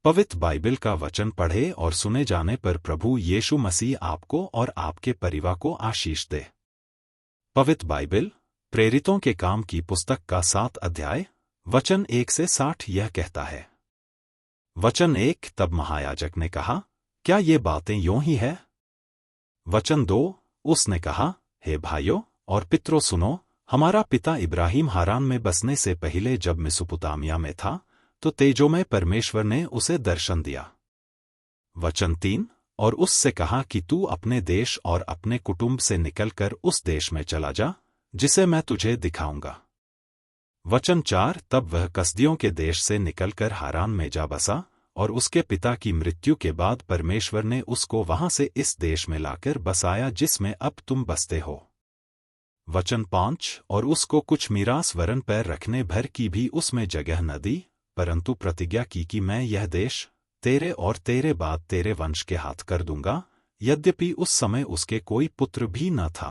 पवित्र बाइबल का वचन पढ़े और सुने जाने पर प्रभु यीशु मसीह आपको और आपके परिवार को आशीष दे। पवित्र बाइबल प्रेरितों के काम की पुस्तक का 7 अध्याय वचन 1 से 60 यह कहता है। वचन 1 तब महायाजक ने कहा, क्या ये बातें यूं ही है? वचन 2 उसने कहा, हे भाइयों और पितरों सुनो, हमारा पिता इब्राहिम हारान में बसने से पहले जब मेसोपोटामिया में था तो तेजोमय परमेश्वर ने उसे दर्शन दिया। वचन 3 और उससे कहा कि तू अपने देश और अपने कुटुंब से निकलकर उस देश में चला जा जिसे मैं तुझे दिखाऊंगा। वचन 4 तब वह कसदियों के देश से निकलकर हारान में जा बसा और उसके पिता की मृत्यु के बाद परमेश्वर ने उसको वहां से इस देश में लाकर बसाया जिसमें अब तुम बसते हो। वचन 5 और उसको कुछ मीरास वरन पैर रखने भर की भी उसमें जगह न दी, परंतु प्रतिज्ञा की कि मैं यह देश तेरे और तेरे बाद तेरे वंश के हाथ कर दूंगा, यद्यपि उस समय उसके कोई पुत्र भी न था।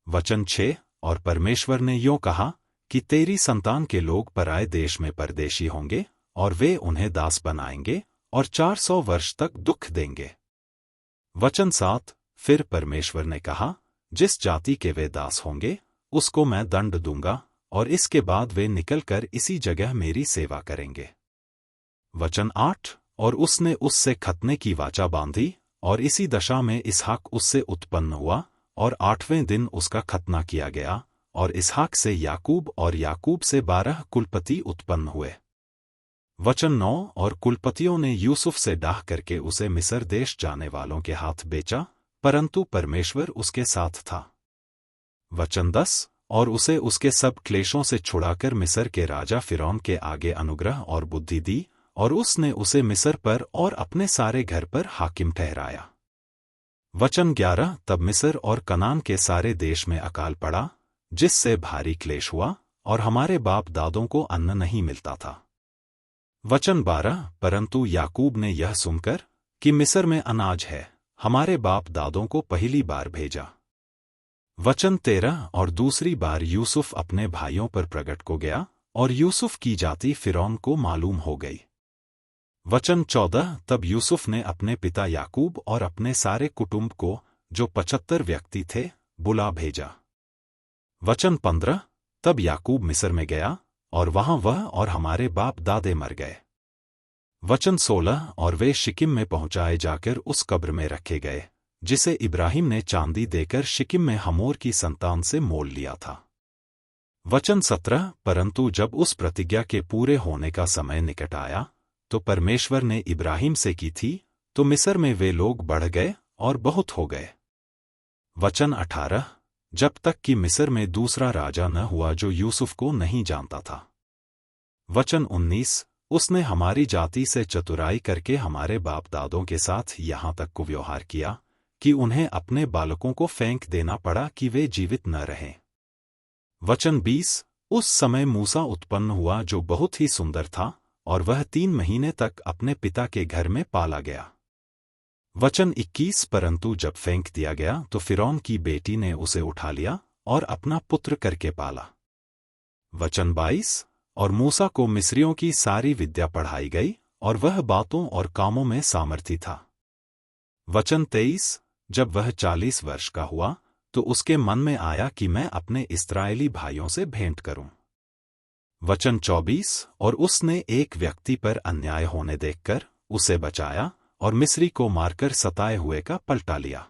वचन 6 और परमेश्वर ने यों कहा कि तेरी संतान के लोग पराए देश में परदेशी होंगे और वे उन्हें दास बनाएंगे और 400 वर्ष तक दुख देंगे। वचन 7 फिर परमेश्वर ने कहा, जिस जाति के वे दास होंगे उसको मैं दंड दूंगा और इसके बाद वे निकलकर इसी जगह मेरी सेवा करेंगे। वचन 8 और उसने उससे खतने की वाचा बांधी और इसी दशा में इसहाक उससे उत्पन्न हुआ और 8वें दिन उसका खतना किया गया और इसहाक से याकूब और याकूब से 12 कुलपति उत्पन्न हुए। वचन 9 और कुलपतियों ने यूसुफ से डाह करके उसे मिस्र देश जाने वालों के हाथ बेचा, परंतु परमेश्वर उसके साथ था। वचन 10 और उसे उसके सब क्लेशों से छुड़ाकर मिस्र के राजा फिरौन के आगे अनुग्रह और बुद्धि दी और उसने उसे मिस्र पर और अपने सारे घर पर हाकिम ठहराया। वचन 11 तब मिस्र और कनान के सारे देश में अकाल पड़ा, जिससे भारी क्लेश हुआ और हमारे बाप दादों को अन्न नहीं मिलता था। वचन 12 परंतु याकूब ने यह सुनकर कि मिस्र में अनाज है, हमारे बाप दादों को पहली बार भेजा। वचन 13 और दूसरी बार यूसुफ अपने भाइयों पर प्रकट को गया और यूसुफ की जाति फिरौन को मालूम हो गई। वचन 14 तब यूसुफ ने अपने पिता याकूब और अपने सारे कुटुंब को, जो 75 व्यक्ति थे, बुला भेजा। वचन 15 तब याकूब मिस्र में गया और वहां वह और हमारे बाप दादे मर गए। वचन 16 और वे शिकिम में पहुंचाए जाकर उस कब्र में रखे गए जिसे इब्राहिम ने चांदी देकर शिकिम में हमोर की संतान से मोल लिया था। वचन 17 परंतु जब उस प्रतिज्ञा के पूरे होने का समय निकट आया तो परमेश्वर ने इब्राहिम से की थी, तो मिस्र में वे लोग बढ़ गए और बहुत हो गए। वचन 18 जब तक कि मिस्र में दूसरा राजा न हुआ जो यूसुफ को नहीं जानता था। वचन 19 उसने हमारी जाति से चतुराई करके हमारे बाप दादों के साथ यहाँ तक को व्यवहार किया कि उन्हें अपने बालकों को फेंक देना पड़ा कि वे जीवित न रहें। वचन 20 उस समय मूसा उत्पन्न हुआ जो बहुत ही सुंदर था और वह 3 महीने तक अपने पिता के घर में पाला गया। वचन 21 परंतु जब फेंक दिया गया तो फिरौन की बेटी ने उसे उठा लिया और अपना पुत्र करके पाला। वचन 22 और मूसा को मिस्रियों की सारी विद्या पढ़ाई गई और वह बातों और कामों में सामर्थी था। वचन 23 जब वह 40 वर्ष का हुआ तो उसके मन में आया कि मैं अपने इस्राएली भाइयों से भेंट करूं। वचन 24 और उसने एक व्यक्ति पर अन्याय होने देखकर उसे बचाया और मिस्री को मारकर सताए हुए का पलटा लिया।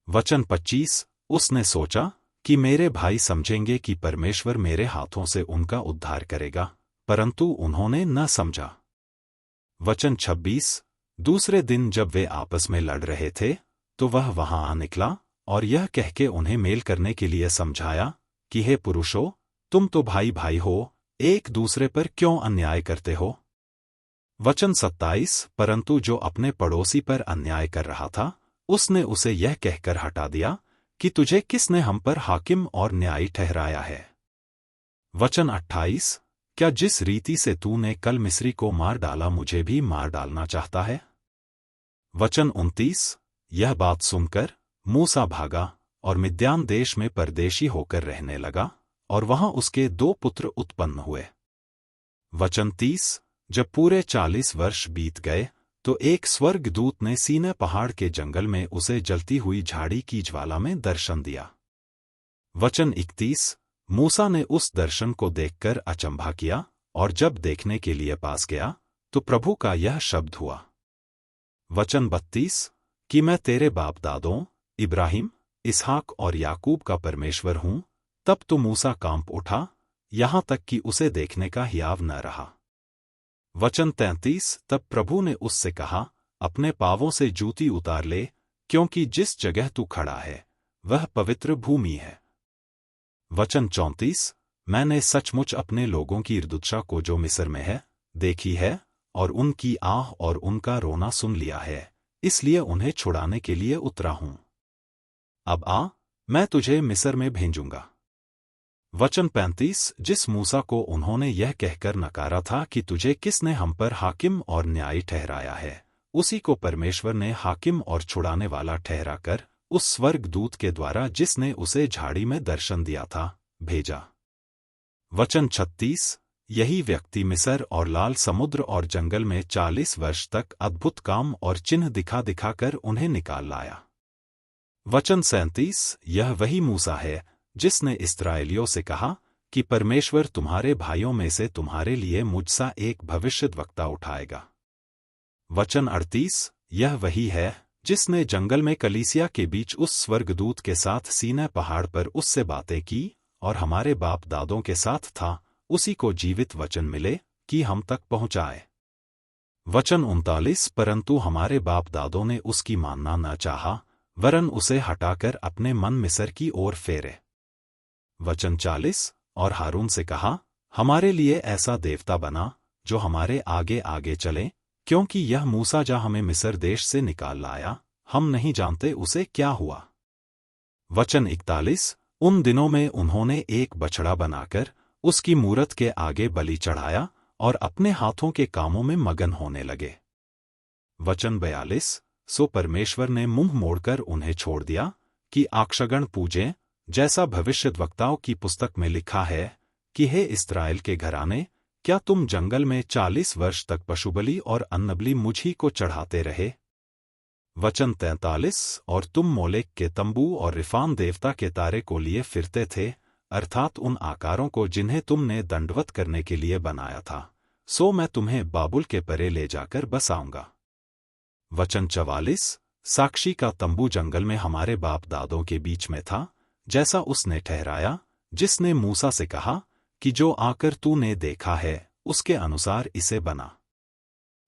वचन 25 उसने सोचा कि मेरे भाई समझेंगे कि परमेश्वर मेरे हाथों से उनका उद्धार करेगा, परंतु उन्होंने न समझा। वचन 26 दूसरे दिन जब वे आपस में लड़ रहे थे तो वह वहां आ निकला और यह कह के उन्हें मेल करने के लिए समझाया कि हे पुरुषों, तुम तो भाई भाई हो, एक दूसरे पर क्यों अन्याय करते हो। वचन 27 परंतु जो अपने पड़ोसी पर अन्याय कर रहा था उसने उसे यह कहकर हटा दिया कि तुझे किसने हम पर हाकिम और न्यायी ठहराया है। वचन 28 क्या जिस रीति से तूने कल मिस्री को मार डाला मुझे भी मार डालना चाहता है। वचन 29 यह बात सुनकर मूसा भागा और मिद्यान देश में परदेशी होकर रहने लगा और वहां उसके 2 पुत्र उत्पन्न हुए। वचन 30 जब पूरे 40 वर्ष बीत गए तो एक स्वर्गदूत ने सीनै पहाड़ के जंगल में उसे जलती हुई झाड़ी की ज्वाला में दर्शन दिया। वचन 31। मूसा ने उस दर्शन को देखकर अचंभा किया और जब देखने के लिए पास गया तो प्रभु का यह शब्द हुआ। वचन 32। कि मैं तेरे बाप दादों इब्राहिम, इसहाक और याकूब का परमेश्वर हूं। तब तो मूसा कांप उठा, यहां तक कि उसे देखने का हियाव न रहा। वचन 33। तब प्रभु ने उससे कहा, अपने पांवों से जूती उतार ले, क्योंकि जिस जगह तू खड़ा है वह पवित्र भूमि है। वचन 34। मैंने सचमुच अपने लोगों की दुर्दशा को जो मिस्र में है देखी है, और उनकी आह और उनका रोना सुन लिया है, इसलिए उन्हें छुड़ाने के लिए उतरा हूं। अब आ, मैं तुझे मिस्र में भेजूंगा। वचन 35। जिस मूसा को उन्होंने यह कहकर नकारा था कि तुझे किसने हम पर हाकिम और न्यायी ठहराया है, उसी को परमेश्वर ने हाकिम और छुड़ाने वाला ठहराकर उस स्वर्गदूत के द्वारा जिसने उसे झाड़ी में दर्शन दिया था भेजा। वचन 36। यही व्यक्ति मिस्र और लाल समुद्र और जंगल में 40 वर्ष तक अद्भुत काम और चिन्ह दिखा दिखाकर उन्हें निकाल लाया। वचन 37। यह वही मूसा है जिसने इस्राएलियों से कहा कि परमेश्वर तुम्हारे भाइयों में से तुम्हारे लिए मुझसा एक भविष्यद्वक्ता उठाएगा। वचन 38। यह वही है जिसने जंगल में कलीसिया के बीच उस स्वर्गदूत के साथ सीनै पहाड़ पर उससे बातें की और हमारे बाप दादों के साथ था, उसी को जीवित वचन मिले कि हम तक पहुंचाए। वचन 39। परंतु हमारे बाप दादों ने उसकी मानना न चाहा, वरन उसे हटाकर अपने मन मिस्र की ओर फेरे। वचन 40। और हारून से कहा, हमारे लिए ऐसा देवता बना जो हमारे आगे आगे चले, क्योंकि यह मूसा जा हमें मिस्र देश से निकाल लाया, हम नहीं जानते उसे क्या हुआ। वचन 41। उन दिनों में उन्होंने एक बछड़ा बनाकर उसकी मूरत के आगे बलि चढ़ाया और अपने हाथों के कामों में मगन होने लगे। वचन 42। सो परमेश्वर ने मुंह मोड़कर उन्हें छोड़ दिया कि अक्षगण पूजें, जैसा भविष्यद्वक्ताओं की पुस्तक में लिखा है कि हे इस्राएल के घराने, क्या तुम जंगल में 40 वर्ष तक पशुबलि और अन्नबलि मुझी को चढ़ाते रहे। वचन 43। और तुम मोलेक के तंबू और रिफान देवता के तारे को लिए फिरते थे, अर्थात उन आकारों को जिन्हें तुमने दंडवत करने के लिए बनाया था, सो मैं तुम्हें बाबुल के परे ले जाकर बसाऊंगा। वचन 44। साक्षी का तंबू जंगल में हमारे बाप दादों के बीच में था, जैसा उसने ठहराया, जिसने मूसा से कहा कि जो आकर तूने देखा है उसके अनुसार इसे बना।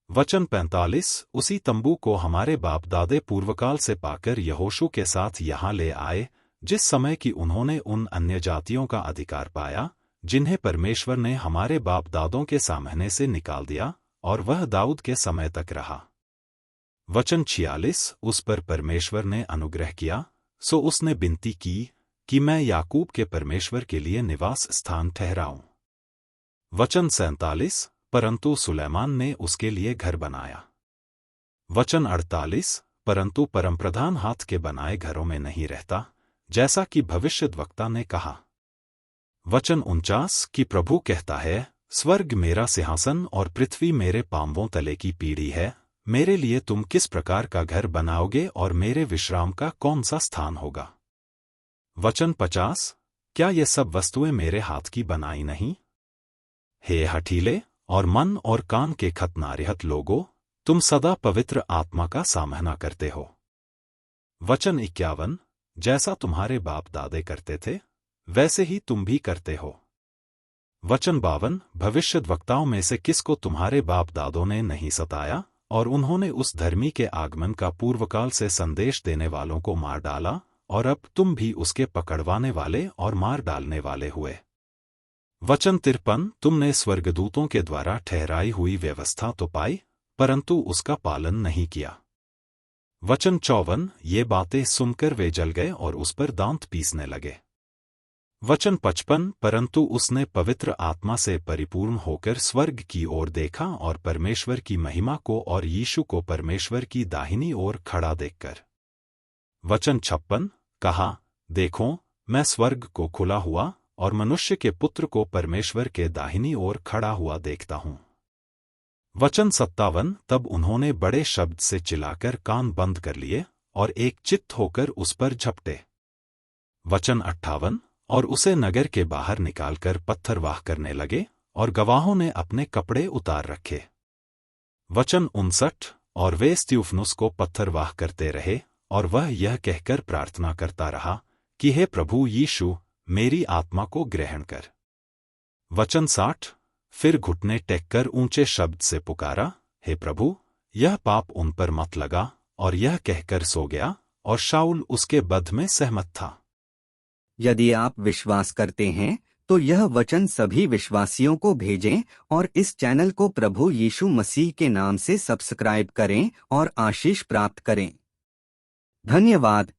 वचन 45। उसी तंबू को हमारे बाप दादे पूर्वकाल से पाकर यहोशू के साथ यहाँ ले आए, जिस समय कि उन्होंने उन अन्य जातियों का अधिकार पाया जिन्हें परमेश्वर ने हमारे बाप दादों के सामने से निकाल दिया, और वह दाऊद के समय तक रहा। वचन 46। उस पर परमेश्वर ने अनुग्रह किया, सो उसने विनती की कि मैं याकूब के परमेश्वर के लिए निवास स्थान ठहराऊं। वचन 47। परंतु सुलैमान ने उसके लिए घर बनाया। वचन 48। परंतु परमप्रधान हाथ के बनाए घरों में नहीं रहता, जैसा कि भविष्यद्वक्ता ने कहा। वचन 49। कि प्रभु कहता है, स्वर्ग मेरा सिंहासन और पृथ्वी मेरे पांवों तले की पीढ़ी है, मेरे लिए तुम किस प्रकार का घर बनाओगे और मेरे विश्राम का कौन सा स्थान होगा। वचन 50। क्या ये सब वस्तुएं मेरे हाथ की बनाई नहीं। हे हठीले और मन और कान के खतनारिहत लोगों, तुम सदा पवित्र आत्मा का सामना करते हो। वचन 51। जैसा तुम्हारे बाप दादे करते थे वैसे ही तुम भी करते हो। वचन 52। भविष्यद्वक्ताओं में से किसको तुम्हारे बाप दादों ने नहीं सताया, और उन्होंने उस धर्मी के आगमन का पूर्वकाल से संदेश देने वालों को मार डाला, और अब तुम भी उसके पकड़वाने वाले और मार डालने वाले हुए। वचन 53। तुमने स्वर्गदूतों के द्वारा ठहराई हुई व्यवस्था तो पाई, परंतु उसका पालन नहीं किया। वचन 54। ये बातें सुनकर वे जल गए और उस पर दांत पीसने लगे। वचन 55। परंतु उसने पवित्र आत्मा से परिपूर्ण होकर स्वर्ग की ओर देखा और परमेश्वर की महिमा को और यीशु को परमेश्वर की दाहिनी ओर खड़ा देखकर। वचन 56। कहा, देखो, मैं स्वर्ग को खुला हुआ और मनुष्य के पुत्र को परमेश्वर के दाहिनी ओर खड़ा हुआ देखता हूँ। वचन 57। तब उन्होंने बड़े शब्द से चिल्लाकर कान बंद कर लिए और एक चित्त होकर उस पर झपटे। वचन 58। और उसे नगर के बाहर निकालकर पत्थरवाह करने लगे और गवाहों ने अपने कपड़े उतार रखे। वचन 59। और वे स्त्यूफनुस को पत्थरवाह करते रहे और वह यह कहकर प्रार्थना करता रहा कि हे प्रभु यीशु, मेरी आत्मा को ग्रहण कर। वचन 60। फिर घुटने टेककर ऊंचे शब्द से पुकारा, हे प्रभु, यह पाप उन पर मत लगा, और यह कहकर सो गया, और शाऊल उसके बध में सहमत था। यदि आप विश्वास करते हैं तो यह वचन सभी विश्वासियों को भेजें और इस चैनल को प्रभु यीशु मसीह के नाम से सब्सक्राइब करें और आशीष प्राप्त करें। धन्यवाद।